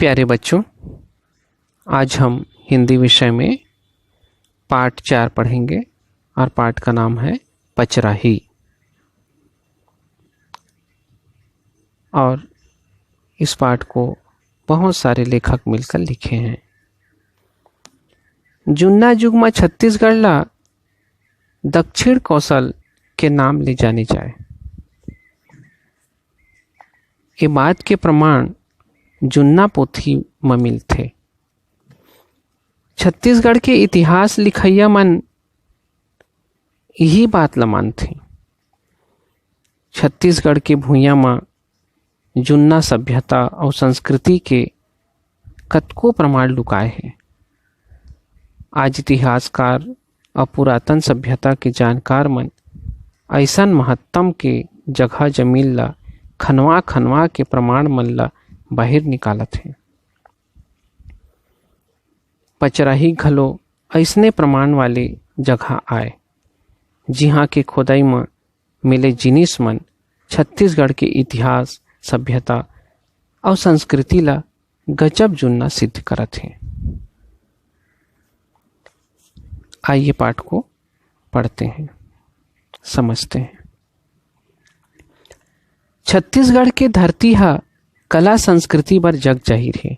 प्यारे बच्चों, आज हम हिंदी विषय में पाठ 4 पढ़ेंगे और पाठ का नाम है पचराही। और इस पाठ को बहुत सारे लेखक मिलकर लिखे हैं। जुन्ना युग में छत्तीसगढ़ ला दक्षिण कौशल के नाम ले जाने जाए। ये बात के प्रमाण जुन्ना पोथी में मिलते। छत्तीसगढ़ के इतिहास लिखैया मन यही बात ला मानथे। छत्तीसगढ़ के भुइयां में जुन्ना सभ्यता और संस्कृति के कतको प्रमाण लुकाए हैं। आज इतिहासकार और पुरातन सभ्यता के जानकार मन ऐसन महत्तम के जगह जमीन ला खनवा के प्रमाण मन ला बाहर निकालत हैं। पचराही घलो ऐसने प्रमाण वाले जगह आए जिहाँ के खोदाई में मिले जिनिस मन छत्तीसगढ़ के इतिहास, सभ्यता और संस्कृति ला गजब जुन्ना सिद्ध करत हैं। आइए पाठ को पढ़ते हैं, समझते हैं। छत्तीसगढ़ के धरती हा कला संस्कृति बर जग जाहिर है।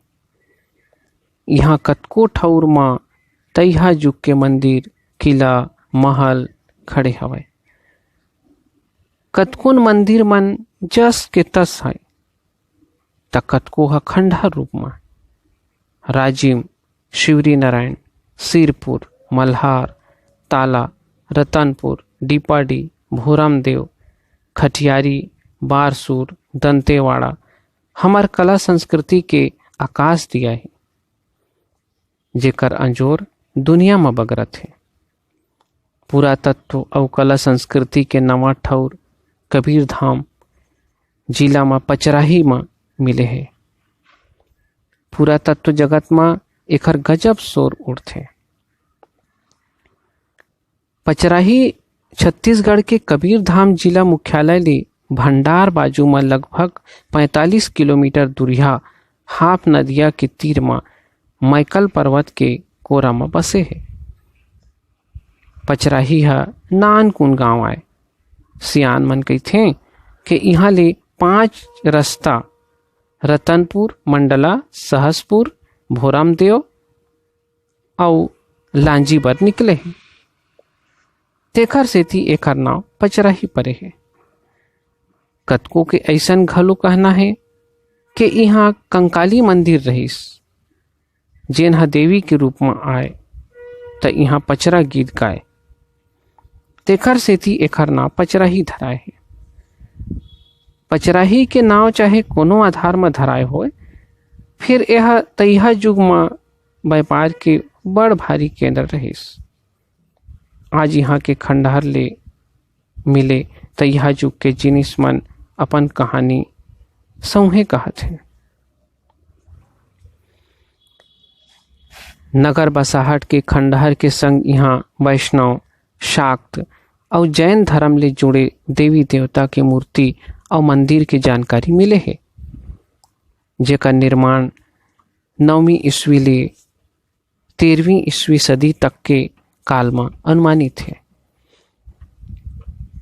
यहाँ कतको ठौर मां तइहा युग के मंदिर, किला, महल खड़े हवय। कतकोन मंदिर मन जस के तस है त कतको ह खंडहर रूप में। राजिम, शिवरी नारायण, सिरपुर, मल्हार, ताला, रतनपुर, डीपाडी, भोरमदेव, खटियारी, बारसूर, दंतेवाड़ा हमार कला संस्कृति के आकाश दिया है, जेकर अंजोर दुनिया में बगरत है। पुरातत्व और कला संस्कृति के नवा ठौर कबीरधाम जिला में पचराही में मिले है। पुरातत्व जगत में एकर गजब शोर उठथे। पचराही छत्तीसगढ़ के कबीरधाम जिला मुख्यालय ले भंडार बाजू में लगभग 45 किलोमीटर दूरिया हाप नदिया के तीर में मैकल पर्वत के कोरा में बसे है। पचराही हा नानकुन गांव आए। सियान मन कहथे कि यहाँ ले 5 रास्ता रतनपुर, मंडला, सहसपुर, भोरमदेव और लांजी बर निकले हैं। तेखर सेती एकर नाव पचराही परे है। कतको के ऐसन घलो कहना है कि यहाँ कंकाली मंदिर रहीस, जेन हा देवी के रूप में आए त यहाँ पचरा गीत गाए। तेखर सेती एकर नाव पचराही धराए है। पचराही के नाव चाहे कोनो आधार में धराए होए, फिर यह तइहा युग में व्यापार के बड़ भारी केंद्र रहीस। आज यहाँ के खंडहर ले मिले तइहा युग के जिनिस मन अपन कहानी सौहे कहत हैं। नगर बसाहट के खंडहर के संग यहाँ वैष्णव, शाक्त और जैन धर्म ले जुड़े देवी देवता के मूर्ति और मंदिर के जानकारी मिले है, जेकर निर्माण 9वीं ईस्वी ले 13वीं ईस्वी सदी तक के काल में अनुमानित है।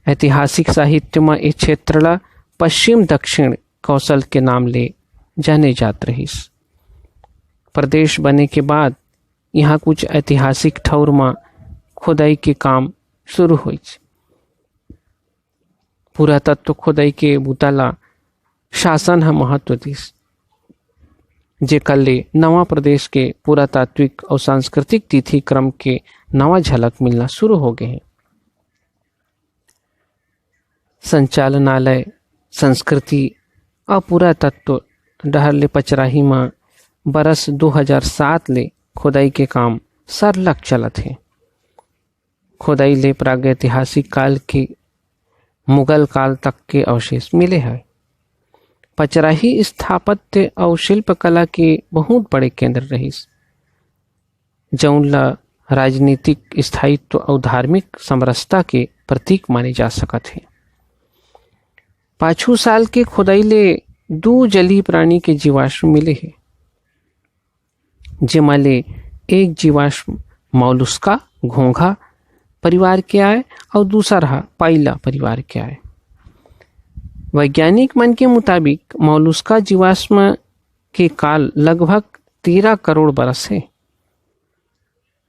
ऐतिहासिक साहित्य में इस क्षेत्र ला पश्चिम दक्षिण कौशल के नाम ले जाने जात रहीस। प्रदेश बने के बाद यहाँ कुछ ऐतिहासिक ठौर में खुदाई के काम शुरू हुई। पुरातत्व खुदाई के बुताला शासन है महत्व दिस, जेकर ले नवा प्रदेश के पुरातात्विक और सांस्कृतिक तिथि क्रम के नवा झलक मिलना शुरू हो गए हैं। संचालनालय, संस्कृति और पुरातत्व डहर ले पचराही में बरस 2007 ले खुदाई के काम सरलग चलत है। खुदाई ले प्रागैतिहासिक काल के मुगल काल तक के अवशेष मिले हैं। पचराही स्थापत्य और शिल्पकला के बहुत बड़े केंद्र रहीस, जौन ला राजनीतिक स्थायित्व और धार्मिक समरसता के प्रतीक माने जा सकत है। पाछू साल के खुदाई ले 2 जलीय प्राणी के जीवाश्म मिले हैं। जेमा ले एक जीवाश्म मौलुस्का घोंघा परिवार के आए और दूसरा पाइला परिवार के आए। वैज्ञानिक मन के मुताबिक मौलुस्का जीवाश्म के काल लगभग 13 करोड़ बरस है।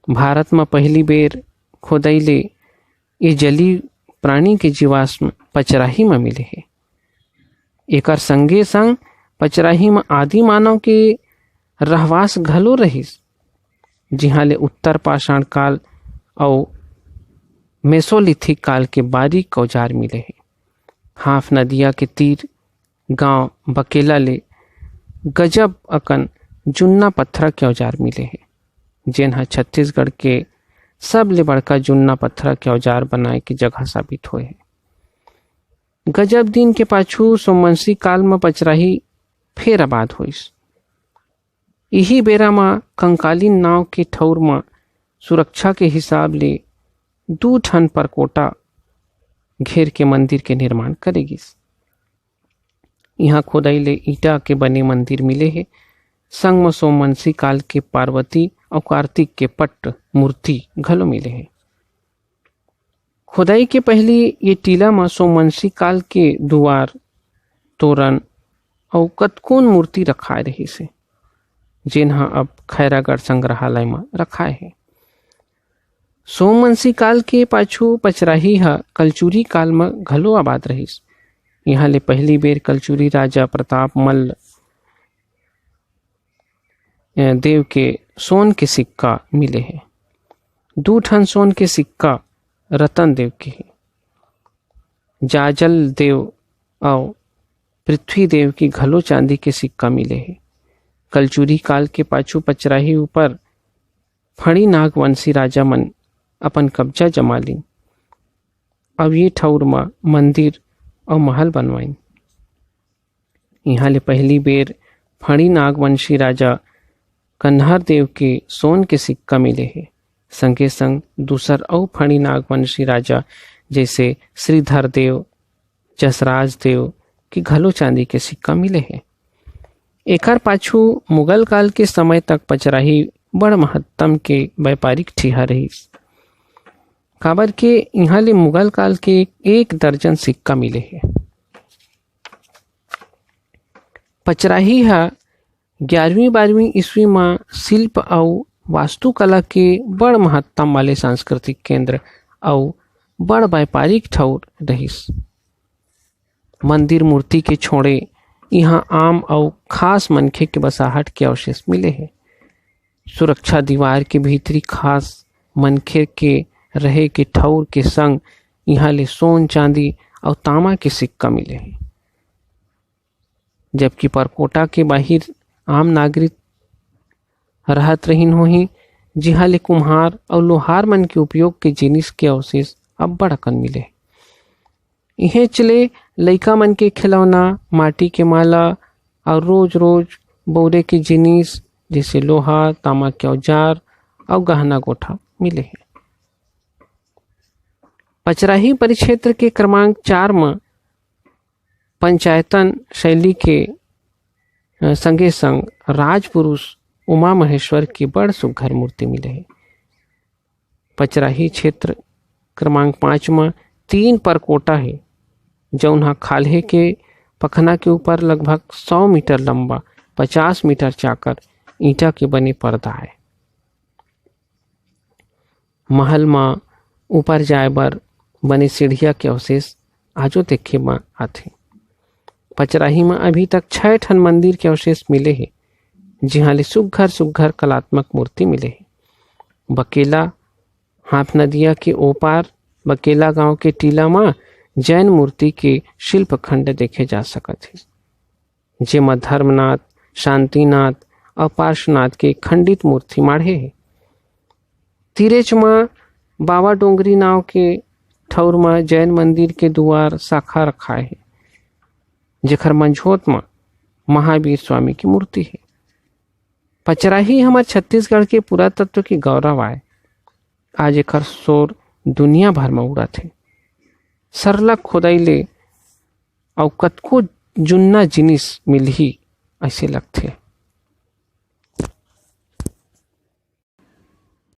भारत में पहली बेर खोदाई ले ये जलीय प्राणी के जीवाश्म पचराही में मिले है। एकर संगे संग पचराही में आदि मानव के रहवास घलो रहिस, जिहाँ ले उत्तर पाषाण काल और मेसोलिथिक काल के बारीक औजार मिले हैं। हाफ नदिया के तीर गांव बकेला ले गजब अकन जुन्ना पत्थर के औजार मिले हैं, जिन्हा छत्तीसगढ़ के सब ले बड़का जुन्ना पत्थर के औजार बनाए के जगह साबित हुए हैं। गजब दिन के पाछू सोमवंशी काल में पचराही फेर आबाद होइस। यही बेरा में कंकालीन नाव के ठौर में सुरक्षा के हिसाब ले 2 ठन परकोटा घेर के मंदिर के निर्माण करेगिस। यहाँ खोदाई ले ईटा के बने मंदिर मिले हैं। संग में सोमवंशी काल के पार्वती और कार्तिक के पट्ट मूर्ति घलो मिले हैं। खोदाई के पहले ये टीला में सोमवंशी काल के दुआर, तोरण और कतकोन मूर्ति रखाए रही से, जिन्हा अब खैरागढ़ संग्रहालय में रखाए है। सोमवंशी काल के पाछू पचराही कलचुरी काल में घलो आबाद रहीस। यहाँ ले पहली बेर कलचुरी राजा प्रताप मल्ल देव के सोन के सिक्का मिले हैं। 2 ठन सोन के सिक्का रतन देव के है। जाजल देव और पृथ्वी देव की घलो चांदी के सिक्का मिले हैं। कलचुरी काल के पाछू पचराही ऊपर फणी नागवंशी राजा मन अपन कब्जा जमा लीन। अब ये ठौर में मंदिर और महल बनवाइन। यहाँ ले पहली बेर फणी नागवंशी राजा कन्हर देव के सोन के सिक्का मिले हैं। संगे संग दूसर और फणी नागवंशी राजा जैसे श्रीधर देव, जसराज देव की घलो चांदी के सिक्का मिले हैं। एकर पाछू मुगल काल के समय तक पचराही बड़ महत्तम के व्यापारिक ठिहा रही। काबर के यहाँ ले मुगल काल के 1 दर्जन सिक्का मिले हैं। पचराही 11वीं-12वीं ईस्वी में शिल्प और वास्तुकला के बड़ महत्तम वाले सांस्कृतिक केंद्र और बड़ व्यापारिक ठौर रहीस। मंदिर मूर्ति के छोड़े यहाँ आम और खास मनखे के बसाहट के अवशेष मिले हैं। सुरक्षा दीवार के भीतरी खास मनखे के रहे के ठौर के संग यहाँ ले सोन, चांदी और तांबा के सिक्का मिले हैं। जबकि परकोटा के बाहिर आम नागरिक रहत रहीन होही, जिहाँ ले कुम्हार और लोहार मन के उपयोग के जिनिस के अवशेष अब बड़कन मिले। इहे चले लइका मन के खिलौना, माटी के माला और रोज रोज बौरे के जिनिस जैसे लोहा, तांबा के औजार और गहना गोठा मिले हैं। पचराही परिक्षेत्र के क्रमांक 4 में पंचायतन शैली के संगे संग राजपुरुष उमा महेश्वर की बड़ सुघर मूर्ति मिले है। पचराही क्षेत्र क्रमांक 5 में 3 परकोटा है, जौन खाल्हे के पखना के ऊपर लगभग 100 मीटर लंबा 50 मीटर चाकर ईंटा के बने पर्दा है। महल में ऊपर जाए बर बने सीढ़िया के अवशेष आजो देखे में आथे। पचराही में अभी तक 6 ठन मंदिर के अवशेष मिले हैं, जिहाँ ले सुघर सुघर कलात्मक मूर्ति मिले हैं। बकेला हाथ नदिया के ओपार बकेला गांव के टीला में जैन मूर्ति के शिल्प खंड देखे जा सकत है, जेमा धर्मनाथ, शांतिनाथ और पार्श्वनाथ के खंडित मूर्ति माढ़े है। तिरेच में बाबा डोंगरी नाव के ठौर में जैन मंदिर के दुआर शाखा रखाए है, जेखर मंझोत में महावीर स्वामी की मूर्ति है। पचराही हमारे छत्तीसगढ़ के पुरातत्व की गौरव आए। आज एकर शोर दुनिया भर में उड़त है। सरलग खोदाई ले और कतको जुन्ना जिनिस मिलही ऐसे लगथे।